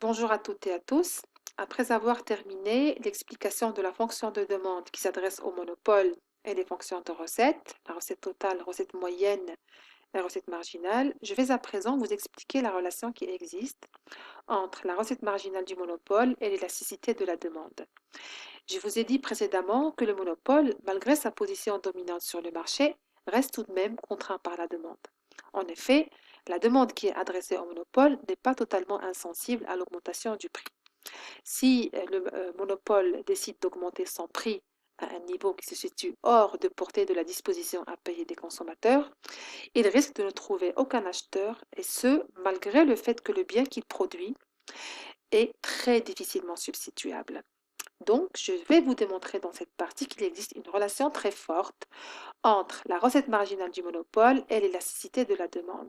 Bonjour à toutes et à tous. Après avoir terminé l'explication de la fonction de demande qui s'adresse au monopole et des fonctions de recette, la recette totale, recette moyenne et recette marginale, je vais à présent vous expliquer la relation qui existe entre la recette marginale du monopole et l'élasticité de la demande. Je vous ai dit précédemment que le monopole, malgré sa position dominante sur le marché, reste tout de même contraint par la demande. En effet, la demande qui est adressée au monopole n'est pas totalement insensible à l'augmentation du prix. Si le monopole décide d'augmenter son prix à un niveau qui se situe hors de portée de la disposition à payer des consommateurs, il risque de ne trouver aucun acheteur, et ce, malgré le fait que le bien qu'il produit est très difficilement substituable. Donc, je vais vous démontrer dans cette partie qu'il existe une relation très forte entre la recette marginale du monopole et l'élasticité de la demande.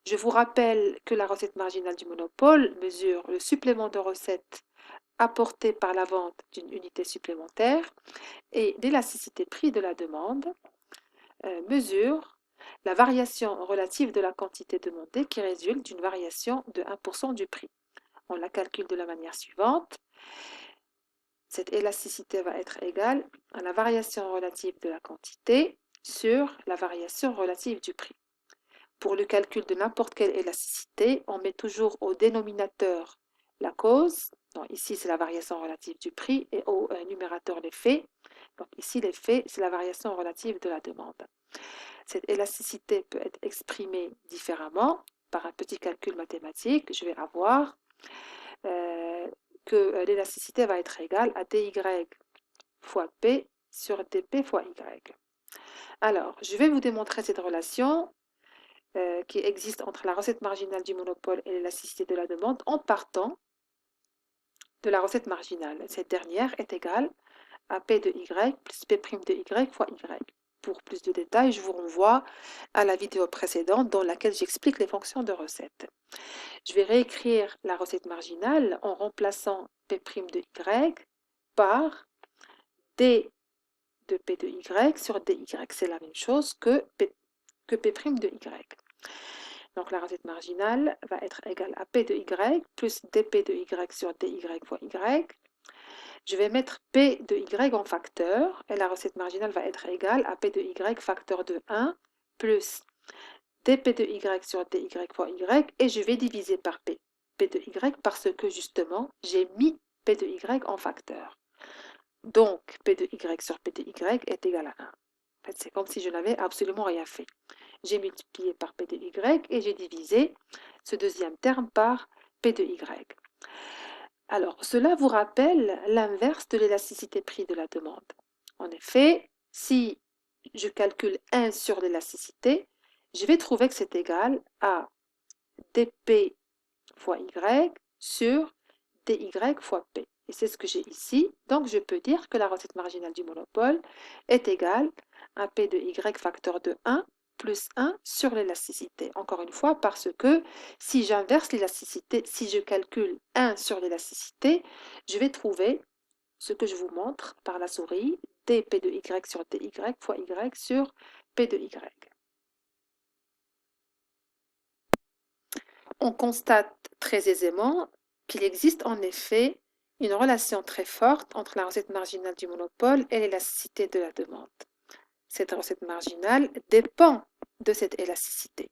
Je vous rappelle que la recette marginale du monopole mesure le supplément de recette apporté par la vente d'une unité supplémentaire, et l'élasticité prix de la demande mesure la variation relative de la quantité demandée qui résulte d'une variation de 1% du prix. On la calcule de la manière suivante. Cette élasticité va être égale à la variation relative de la quantité sur la variation relative du prix. Pour le calcul de n'importe quelle élasticité, on met toujours au dénominateur la cause. Donc ici, c'est la variation relative du prix, et au numérateur l'effet. Donc ici, l'effet, c'est la variation relative de la demande. Cette élasticité peut être exprimée différemment par un petit calcul mathématique. Je vais avoir que l'élasticité va être égale à dy fois p sur dp fois y. Alors, je vais vous démontrer cette relation qui existe entre la recette marginale du monopole et l'élasticité de la demande en partant de la recette marginale. Cette dernière est égale à P de Y plus P' de Y fois Y. Pour plus de détails, je vous renvoie à la vidéo précédente dans laquelle j'explique les fonctions de recette. Je vais réécrire la recette marginale en remplaçant P' de Y par D de P de Y sur DY. C'est la même chose que P' de Y. Donc la recette marginale va être égale à P de Y plus dP de Y sur dy fois Y. Je vais mettre P de Y en facteur, et la recette marginale va être égale à P de Y facteur de 1 plus dP de Y sur dy fois Y, et je vais diviser par P de Y parce que justement j'ai mis P de Y en facteur. Donc P de Y sur P de Y est égal à 1. En fait, c'est comme si je n'avais absolument rien fait. J'ai multiplié par P de Y et j'ai divisé ce deuxième terme par P de Y. Alors, cela vous rappelle l'inverse de l'élasticité prix de la demande. En effet, si je calcule 1 sur l'élasticité, je vais trouver que c'est égal à dP fois Y sur dy fois P. Et c'est ce que j'ai ici. Donc, je peux dire que la recette marginale du monopole est égale à P de Y facteur de 1 plus 1 sur l'élasticité. Encore une fois, parce que si j'inverse l'élasticité, si je calcule 1 sur l'élasticité, je vais trouver ce que je vous montre par la souris, dP de Y sur dy fois Y sur P de Y. On constate très aisément qu'il existe en effet une relation très forte entre la recette marginale du monopole et l'élasticité de la demande. Cette recette marginale dépend de cette élasticité.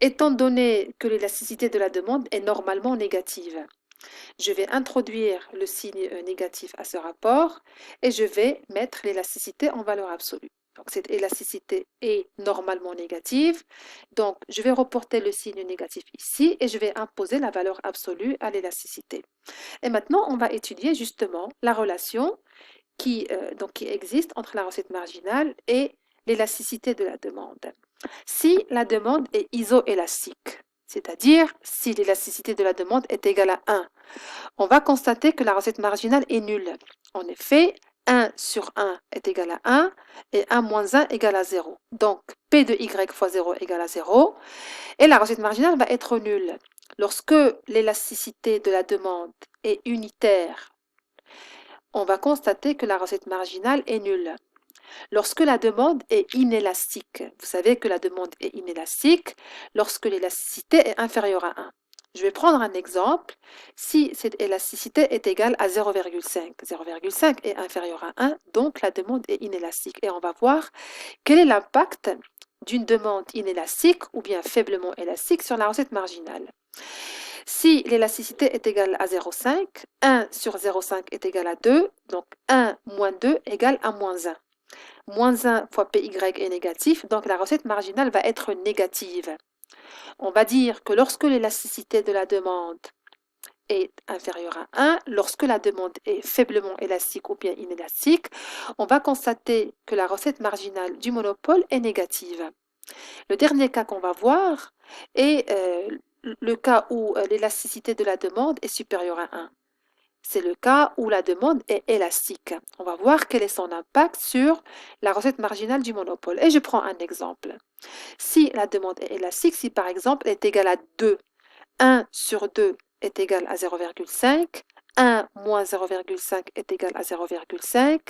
Étant donné que l'élasticité de la demande est normalement négative, je vais introduire le signe négatif à ce rapport et je vais mettre l'élasticité en valeur absolue. Donc cette élasticité est normalement négative, donc je vais reporter le signe négatif ici et je vais imposer la valeur absolue à l'élasticité. Et maintenant, on va étudier justement la relation qui existe entre la recette marginale et l'élasticité de la demande. Si la demande est isoélastique, c'est-à-dire si l'élasticité de la demande est égale à 1, on va constater que la recette marginale est nulle. En effet, 1 sur 1 est égal à 1 et 1 moins 1 égale à 0. Donc, P de Y fois 0 égale à 0 et la recette marginale va être nulle. Lorsque l'élasticité de la demande est unitaire, on va constater que la recette marginale est nulle. Lorsque la demande est inélastique, vous savez que la demande est inélastique lorsque l'élasticité est inférieure à 1. Je vais prendre un exemple. Si cette élasticité est égale à 0,5, 0,5 est inférieur à 1, donc la demande est inélastique. Et on va voir quel est l'impact d'une demande inélastique ou bien faiblement élastique sur la recette marginale. Si l'élasticité est égale à 0,5, 1 sur 0,5 est égal à 2, donc 1 moins 2 égale à moins 1. Moins 1 fois PY est négatif, donc la recette marginale va être négative. On va dire que lorsque l'élasticité de la demande est inférieure à 1, lorsque la demande est faiblement élastique ou bien inélastique, on va constater que la recette marginale du monopole est négative. Le dernier cas qu'on va voir est le cas où l'élasticité de la demande est supérieure à 1. C'est le cas où la demande est élastique. On va voir quel est son impact sur la recette marginale du monopole. Et je prends un exemple. Si la demande est élastique, si par exemple elle est égale à 2, 1 sur 2 est égal à 0,5, 1 moins 0,5 est égal à 0,5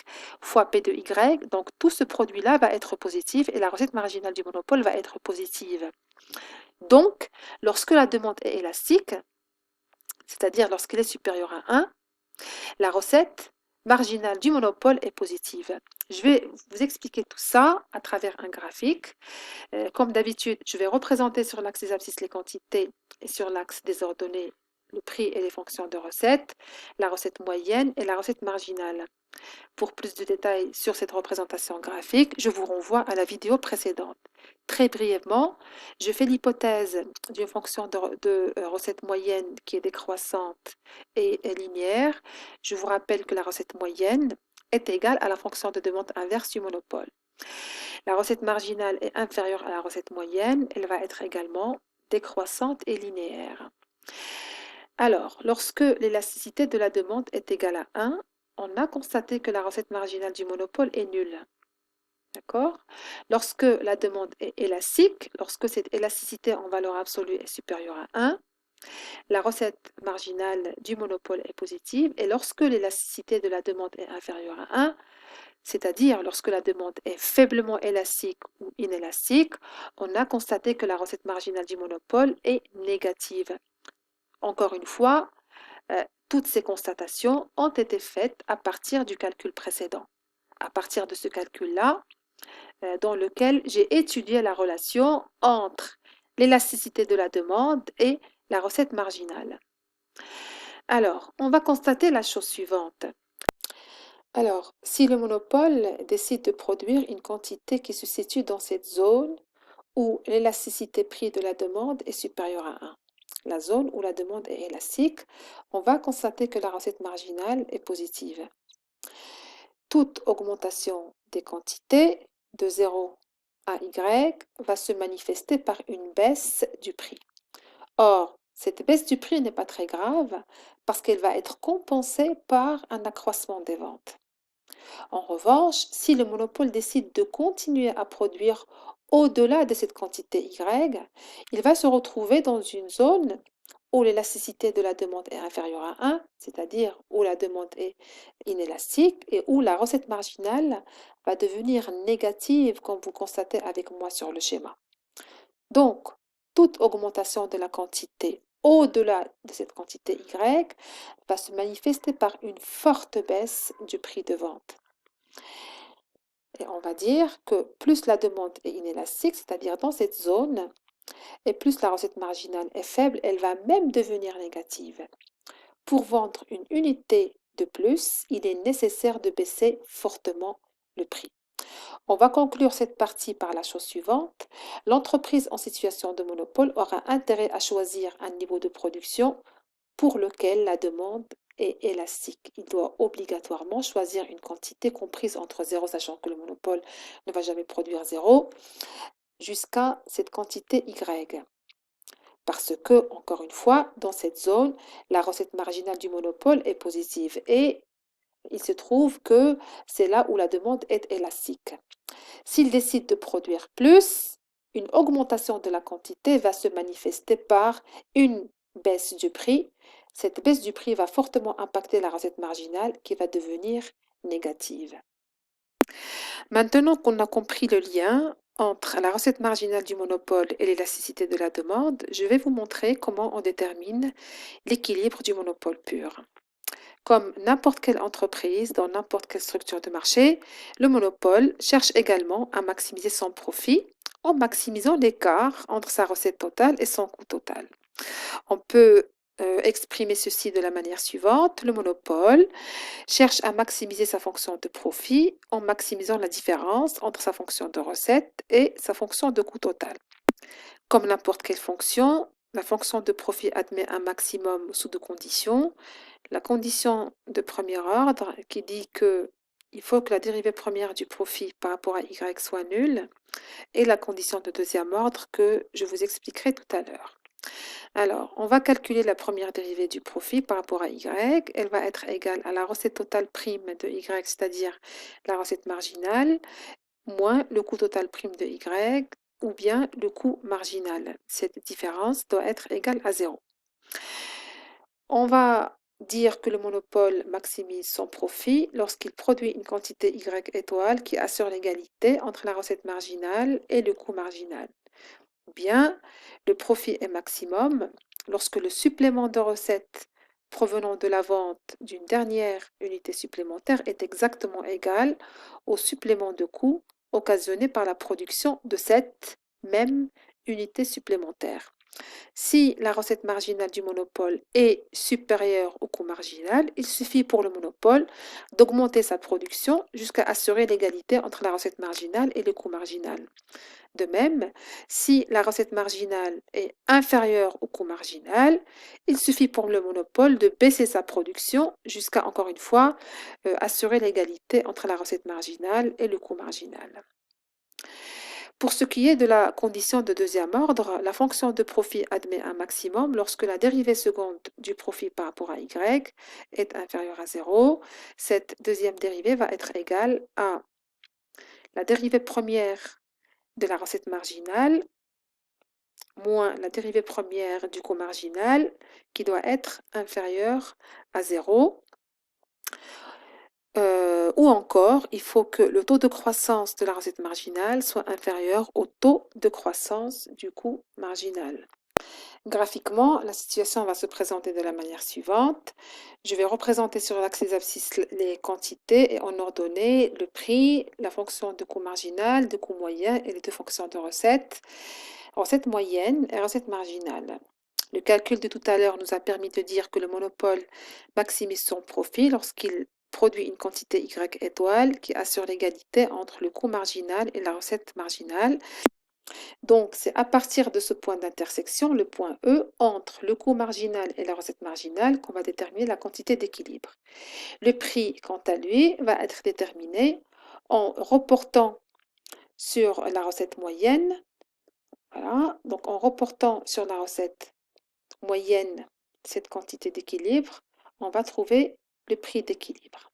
fois P de Y. Donc tout ce produit-là va être positif et la recette marginale du monopole va être positive. Donc, lorsque la demande est élastique, c'est-à-dire lorsqu'elle est supérieure à 1, la recette marginale du monopole est positive. Je vais vous expliquer tout ça à travers un graphique. Comme d'habitude, je vais représenter sur l'axe des abscisses les quantités et sur l'axe des ordonnées le prix et les fonctions de recette, la recette moyenne et la recette marginale. Pour plus de détails sur cette représentation graphique, je vous renvoie à la vidéo précédente. Très brièvement, je fais l'hypothèse d'une fonction de recette moyenne qui est décroissante et linéaire. Je vous rappelle que la recette moyenne est égale à la fonction de demande inverse du monopole. La recette marginale est inférieure à la recette moyenne, elle va être également décroissante et linéaire. Alors, lorsque l'élasticité de la demande est égale à 1, on a constaté que la recette marginale du monopole est nulle. D'accord? Lorsque la demande est élastique, lorsque cette élasticité en valeur absolue est supérieure à 1, la recette marginale du monopole est positive et lorsque l'élasticité de la demande est inférieure à 1, c'est-à-dire lorsque la demande est faiblement élastique ou inélastique, on a constaté que la recette marginale du monopole est négative. Encore une fois, toutes ces constatations ont été faites à partir du calcul précédent. À partir de ce calcul-là, dans lequel j'ai étudié la relation entre l'élasticité de la demande et la recette marginale. Alors, on va constater la chose suivante. Alors, si le monopole décide de produire une quantité qui se situe dans cette zone où l'élasticité prix de la demande est supérieure à 1, la zone où la demande est élastique, on va constater que la recette marginale est positive. Toute augmentation des quantités de 0 à Y va se manifester par une baisse du prix. Or, cette baisse du prix n'est pas très grave parce qu'elle va être compensée par un accroissement des ventes. En revanche, si le monopole décide de continuer à produire au-delà de cette quantité Y, il va se retrouver dans une zone où l'élasticité de la demande est inférieure à 1, c'est-à-dire où la demande est inélastique et où la recette marginale va devenir négative, comme vous constatez avec moi sur le schéma. Donc, toute augmentation de la quantité au-delà de cette quantité Y va se manifester par une forte baisse du prix de vente. Et on va dire que plus la demande est inélastique, c'est-à-dire dans cette zone, et plus la recette marginale est faible, elle va même devenir négative. Pour vendre une unité de plus, il est nécessaire de baisser fortement le prix. On va conclure cette partie par la chose suivante. L'entreprise en situation de monopole aura intérêt à choisir un niveau de production pour lequel la demande est élastique. Il doit obligatoirement choisir une quantité comprise entre 0, sachant que le monopole ne va jamais produire 0, jusqu'à cette quantité Y. Parce que, encore une fois, dans cette zone, la recette marginale du monopole est positive et il se trouve que c'est là où la demande est élastique. S'il décide de produire plus, une augmentation de la quantité va se manifester par une baisse du prix. Cette baisse du prix va fortement impacter la recette marginale qui va devenir négative. Maintenant qu'on a compris le lien entre la recette marginale du monopole et l'élasticité de la demande, je vais vous montrer comment on détermine l'équilibre du monopole pur. Comme n'importe quelle entreprise dans n'importe quelle structure de marché, le monopole cherche également à maximiser son profit en maximisant l'écart entre sa recette totale et son coût total. On peut exprimer ceci de la manière suivante. Le monopole cherche à maximiser sa fonction de profit en maximisant la différence entre sa fonction de recette et sa fonction de coût total. Comme n'importe quelle fonction, la fonction de profit admet un maximum sous deux conditions. La condition de premier ordre qui dit que il faut que la dérivée première du profit par rapport à y soit nulle, et la condition de deuxième ordre que je vous expliquerai tout à l'heure. Alors, on va calculer la première dérivée du profit par rapport à y. Elle va être égale à la recette totale prime de y, c'est-à-dire la recette marginale, moins le coût total prime de y, ou bien le coût marginal. Cette différence doit être égale à 0. On va dire que le monopole maximise son profit lorsqu'il produit une quantité y étoile qui assure l'égalité entre la recette marginale et le coût marginal. Ou bien, le profit est maximum lorsque le supplément de recette provenant de la vente d'une dernière unité supplémentaire est exactement égal au supplément de coût occasionné par la production de cette même unité supplémentaire. Si la recette marginale du monopole est supérieure au coût marginal, il suffit pour le monopole d'augmenter sa production jusqu'à assurer l'égalité entre la recette marginale et le coût marginal. De même, si la recette marginale est inférieure au coût marginal, il suffit pour le monopole de baisser sa production jusqu'à, encore une fois, assurer l'égalité entre la recette marginale et le coût marginal. Pour ce qui est de la condition de deuxième ordre, la fonction de profit admet un maximum lorsque la dérivée seconde du profit par rapport à y est inférieure à 0. Cette deuxième dérivée va être égale à la dérivée première de la recette marginale moins la dérivée première du coût marginal qui doit être inférieure à 0. Ou encore, il faut que le taux de croissance de la recette marginale soit inférieur au taux de croissance du coût marginal. Graphiquement, la situation va se présenter de la manière suivante. Je vais représenter sur l'axe des abscisses les quantités et en ordonnée le prix, la fonction de coût marginal, de coût moyen et les deux fonctions de recette. Recette moyenne et recette marginale. Le calcul de tout à l'heure nous a permis de dire que le monopole maximise son profit lorsqu'il produit une quantité y étoile qui assure l'égalité entre le coût marginal et la recette marginale. Donc, c'est à partir de ce point d'intersection, le point E, entre le coût marginal et la recette marginale, qu'on va déterminer la quantité d'équilibre. Le prix, quant à lui, va être déterminé en reportant sur la recette moyenne. Voilà, donc en reportant sur la recette moyenne cette quantité d'équilibre, on va trouver le prix d'équilibre.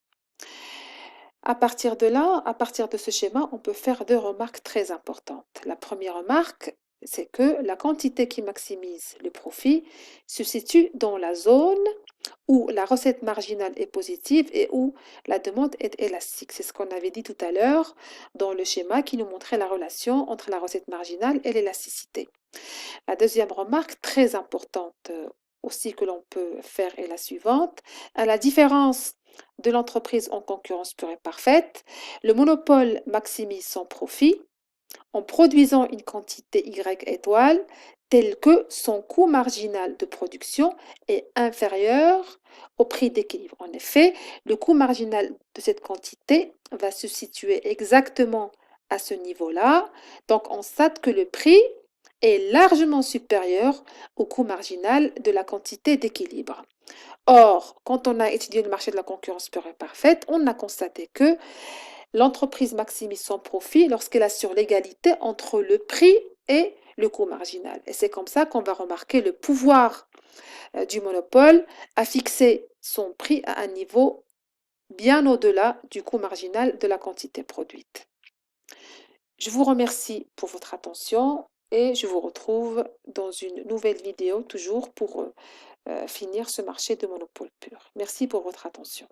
À partir de là, à partir de ce schéma, on peut faire deux remarques très importantes. La première remarque, c'est que la quantité qui maximise le profit se situe dans la zone où la recette marginale est positive et où la demande est élastique. C'est ce qu'on avait dit tout à l'heure dans le schéma qui nous montrait la relation entre la recette marginale et l'élasticité. La deuxième remarque très importante aussi que l'on peut faire est la suivante. À la différence de l'entreprise en concurrence pure et parfaite, le monopole maximise son profit en produisant une quantité Y étoile telle que son coût marginal de production est inférieur au prix d'équilibre. En effet, le coût marginal de cette quantité va se situer exactement à ce niveau-là. Donc, on constate que le prix est largement supérieur au coût marginal de la quantité d'équilibre. Or, quand on a étudié le marché de la concurrence pure et parfaite, on a constaté que l'entreprise maximise son profit lorsqu'elle assure l'égalité entre le prix et le coût marginal. Et c'est comme ça qu'on va remarquer le pouvoir du monopole à fixer son prix à un niveau bien au-delà du coût marginal de la quantité produite. Je vous remercie pour votre attention et je vous retrouve dans une nouvelle vidéo toujours pour finir ce marché de monopole pur. Merci pour votre attention.